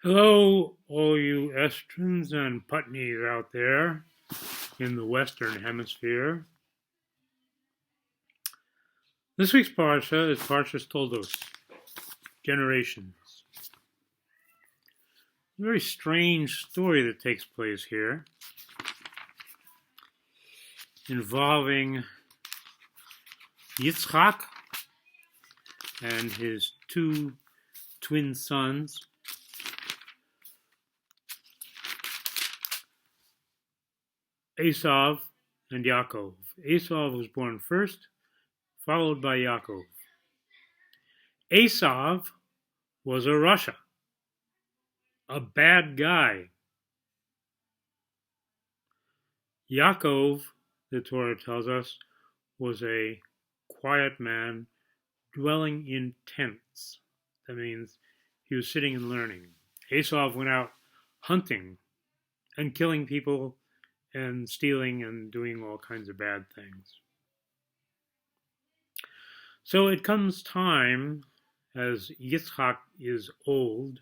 Hello, all you Estrons and Putneys out there in the Western Hemisphere. This week's Parsha is Parshas Toldos, Generations. A very strange story that takes place here, involving Yitzchak and his two twin sons, Esav and Yaakov. Esav was born first, followed by Yaakov. Esav was a Rasha, a bad guy. Yaakov, the Torah tells us, was a quiet man dwelling in tents. That means he was sitting and learning. Esav went out hunting and killing people and stealing and doing all kinds of bad things. So it comes time, as Yitzchak is old,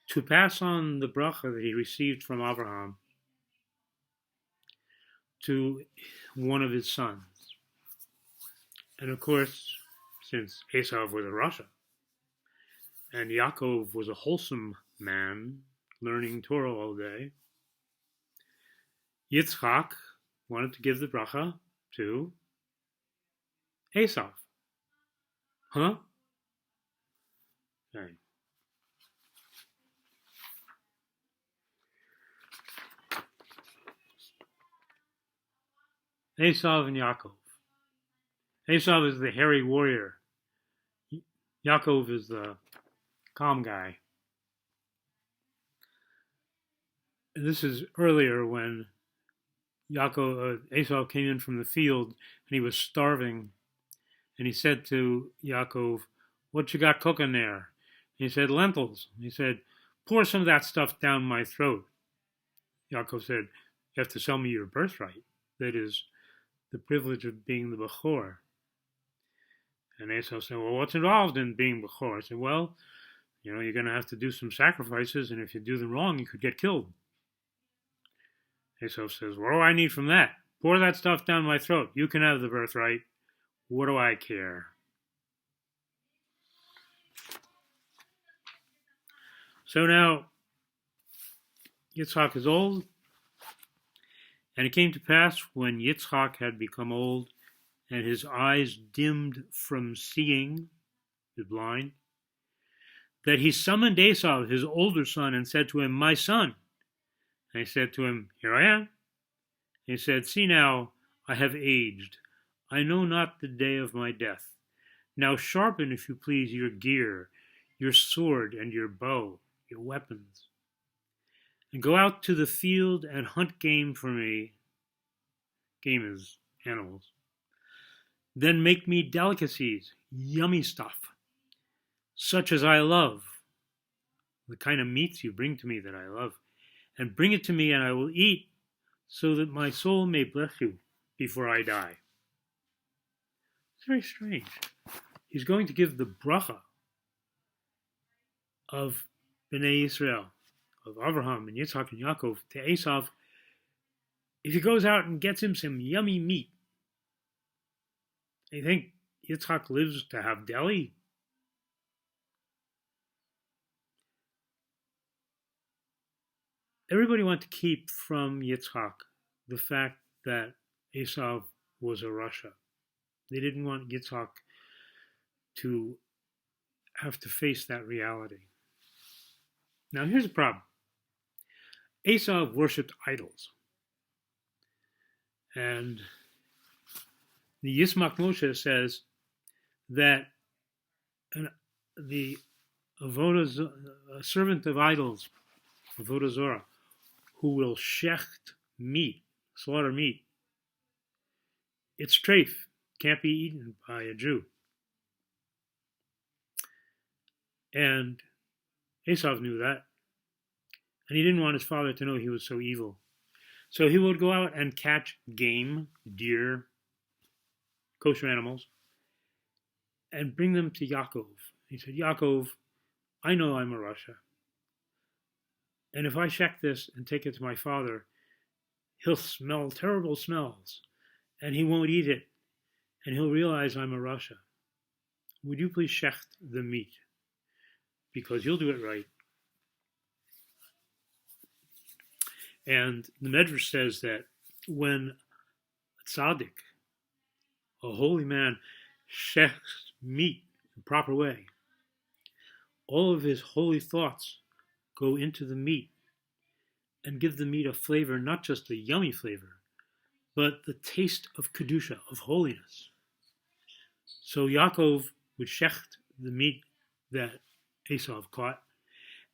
to pass on the bracha that he received from Abraham to one of his sons. And of course, since Esav was a Rasha, and Yaakov was a wholesome man, learning Torah all day, Yitzchak wanted to give the bracha to Esav. Huh? Okay. Esav and Yaakov. Esav is the hairy warrior. Yaakov is the calm guy. And this is earlier when Esav came in from the field and he was starving. And he said to Yaakov, "What you got cooking there?" He said, "Lentils." He said, "Pour some of that stuff down my throat." Yaakov said, "You have to sell me your birthright. That is, the privilege of being the Bechor." And Esau said, "Well, what's involved in being Bechor?" I said, "Well, you're going to have to do some sacrifices, and if you do them wrong, you could get killed." Esau says, "What do I need from that? Pour that stuff down my throat. You can have the birthright. What do I care?" So now, Yitzchak is old, and it came to pass when Yitzchak had become old, and his eyes dimmed from seeing, he was blind, that he summoned Esau, his older son, and said to him, "My son." And he said to him, "Here I am." And he said, "See now, I have aged. I know not the day of my death. Now sharpen, if you please, your gear, your sword, and your bow, your weapons, and go out to the field and hunt game for me." Game is animals. "Then make me delicacies, yummy stuff, such as I love, the kind of meats you bring to me that I love, and bring it to me, and I will eat, so that my soul may bless you before I die." It's very strange. He's going to give the bracha of Bnei Israel, of Abraham and Yitzchak and Yaakov, to Esav if he goes out and gets him some yummy meat. You think Yitzchak lives to have deli? Everybody wanted to keep from Yitzchak the fact that Esav was a Rasha. They didn't want Yitzchak to have to face that reality. Now here's the problem. Esav worshipped idols. And the Yismach Moshe says that the a servant of idols, Avodah Zorah, who will shecht meat, slaughter meat, it's treif, can't be eaten by a Jew. And Esav knew that. And he didn't want his father to know he was so evil. So he would go out and catch game, deer, kosher animals, and bring them to Yaakov. He said, "Yaakov, I know I'm a Rasha, And if I check this and take it to my father, he'll smell terrible smells, and he won't eat it, and he'll realize I'm a Rasha. Would you please shecht the meat? Because you'll do it right. And the Medrash says that when a tzaddik, a holy man, shechts meat the proper way, all of his holy thoughts go into the meat and give the meat a flavor, not just a yummy flavor, but the taste of Kedusha, of holiness. So Yaakov would shecht the meat that Esau caught,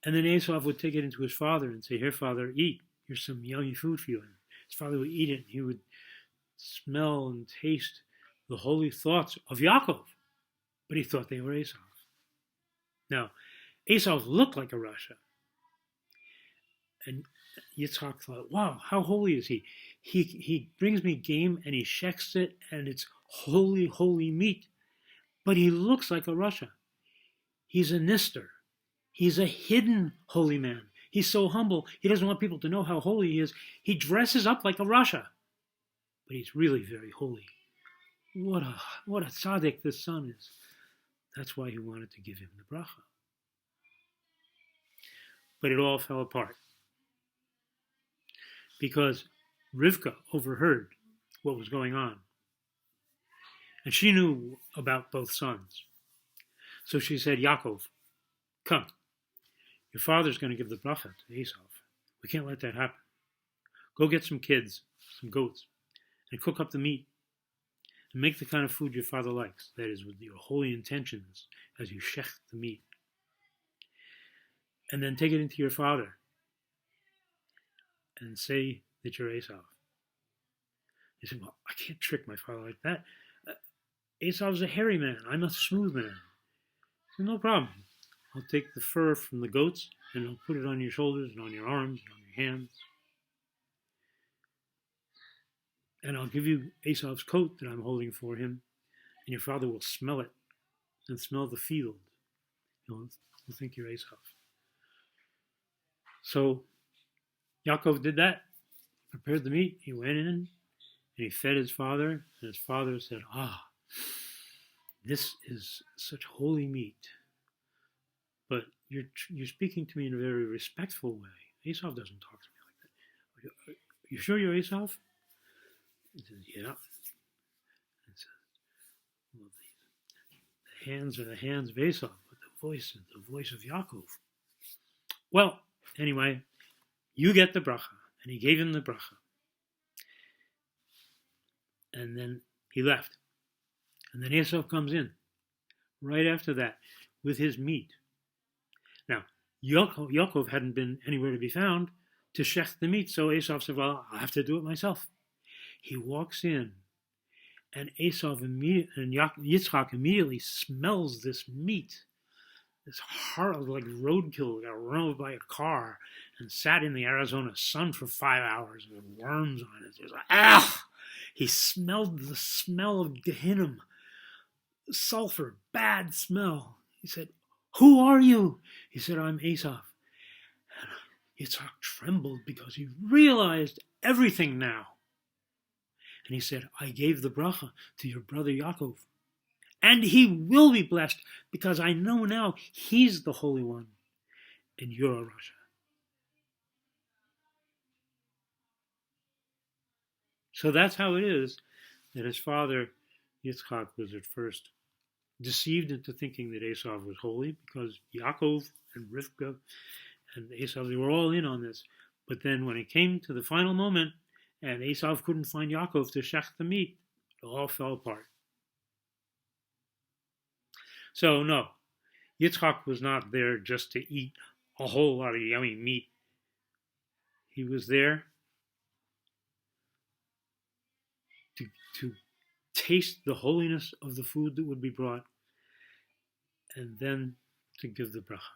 and then Esau would take it into his father and say, "Here, father, eat. Here's some yummy food for you." And his father would eat it, and he would smell and taste the holy thoughts of Yaakov, but he thought they were Esau. Now, Esau looked like a Rasha, and Yitzchak thought, "Wow, how holy is he? He brings me game and he shechs it, and it's holy, holy meat. But he looks like a Rasha. He's a nister. He's a hidden holy man. He's so humble. He doesn't want people to know how holy he is. He dresses up like a Rasha, but he's really very holy. What a tzaddik this son is." That's why he wanted to give him the bracha. But it all fell apart, because Rivka overheard what was going on. And she knew about both sons. So she said, "Yaakov, come. Your father's going to give the bracha to Esau. We can't let that happen. Go get some kids, some goats, and cook up the meat. And make the kind of food your father likes. That is, with your holy intentions as you shecht the meat. And then take it into your father and say that you're Esau." He said, "Well, I can't trick my father like that. Esau's a hairy man. I'm a smooth man." I said, "No problem. I'll take the fur from the goats and I'll put it on your shoulders and on your arms and on your hands. And I'll give you Esau's coat that I'm holding for him, and your father will smell it and smell the field. He'll think you're Esau." So Yaakov did that, prepared the meat, he went in, and he fed his father, and his father said, "This is such holy meat, but you're speaking to me in a very respectful way. Esau doesn't talk to me like that. Are you sure you're Esau?" He says, "Yeah." And says, "Well, the hands are the hands of Esau, but the voice is the voice of Yaakov." Well, anyway, you get the bracha. And he gave him the bracha. And then he left. And then Esau comes in right after that with his meat. Now, Yaakov hadn't been anywhere to be found to shech the meat, so Esau said, "Well, I'll have to do it myself." He walks in, and Yitzchak immediately smells this meat, this horrible, like roadkill, got run over by a car and sat in the Arizona sun for 5 hours with worms on it. He's like, He smelled the smell of Gehinnom, sulfur, bad smell. He said, "Who are you?" He said, "I'm Esau." And Yitzchak trembled because he realized everything now. And he said, "I gave the bracha to your brother Yaakov, and he will be blessed because I know now he's the Holy One and you're a Rasha." So that's how it is that his father Yitzchak was at first deceived into thinking that Esau was holy, because Yaakov and Rivka and Esau, they were all in on this. But then when it came to the final moment and Esau couldn't find Yaakov to shech the meat, it all fell apart. So no, Yitzchak was not there just to eat a whole lot of yummy meat. He was there to taste the holiness of the food that would be brought, and then to give the bracha.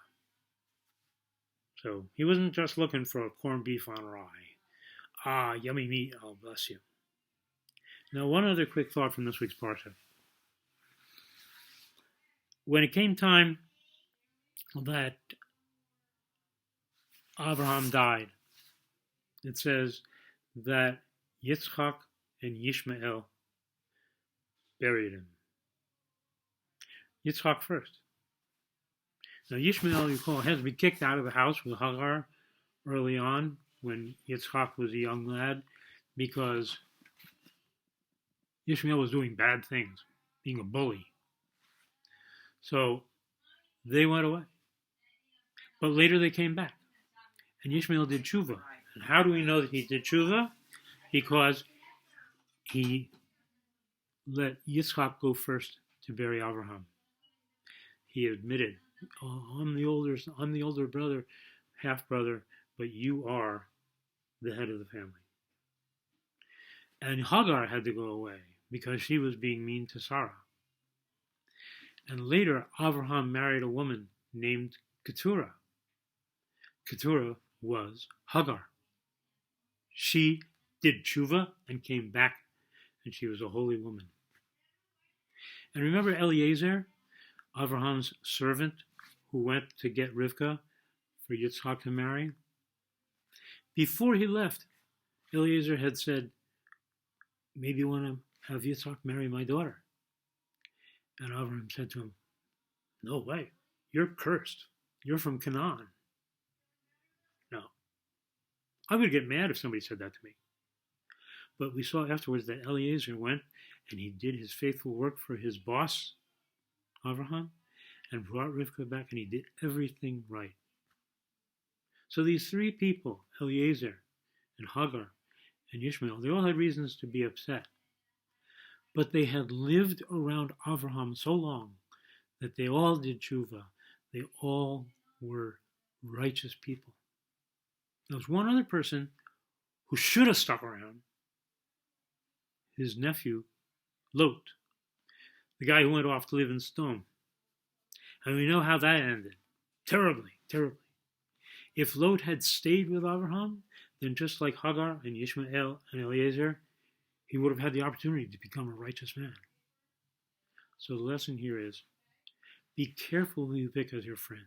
So he wasn't just looking for a corned beef on rye. Yummy meat, oh bless you. Now, one other quick thought from this week's parsha. When it came time that Abraham died, it says that Yitzchak and Yishmael buried him. Yitzchak first. Now Yishmael, you recall, had to be kicked out of the house with Hagar early on when Yitzchak was a young lad because Yishmael was doing bad things, being a bully. So they went away. But later they came back. And Yishmael did tshuva. And how do we know that he did tshuva? Because he let Yitzchak go first to bury Abraham. He admitted, I'm the older brother, half brother, but you are the head of the family. And Hagar had to go away because she was being mean to Sarah. And later, Abraham married a woman named Keturah. Keturah was Hagar. She did tshuva and came back, and she was a holy woman. And remember Eliezer, Abraham's servant, who went to get Rivka for Yitzchak to marry? Before he left, Eliezer had said, maybe you want to have Yitzchak marry my daughter. And Abraham said to him, no way, you're cursed. You're from Canaan. No. I would get mad if somebody said that to me. But we saw afterwards that Eliezer went and he did his faithful work for his boss, Abraham, and brought Rivka back, and he did everything right. So these three people, Eliezer and Hagar and Ishmael, they all had reasons to be upset. But they had lived around Abraham so long that they all did tshuva. They all were righteous people. There was one other person who should have stuck around, his nephew, Lot, the guy who went off to live in Stone. And we know how that ended. Terribly, terribly. If Lot had stayed with Abraham, then just like Hagar and Ishmael and Eliezer, he would have had the opportunity to become a righteous man. So the lesson here is, be careful who you pick as your friends.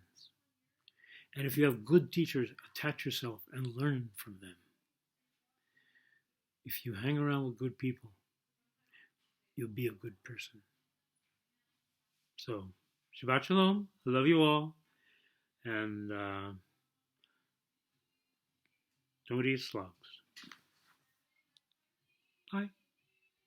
And if you have good teachers, attach yourself and learn from them. If you hang around with good people, you'll be a good person. So, Shabbat Shalom. I love you all. And don't eat slugs.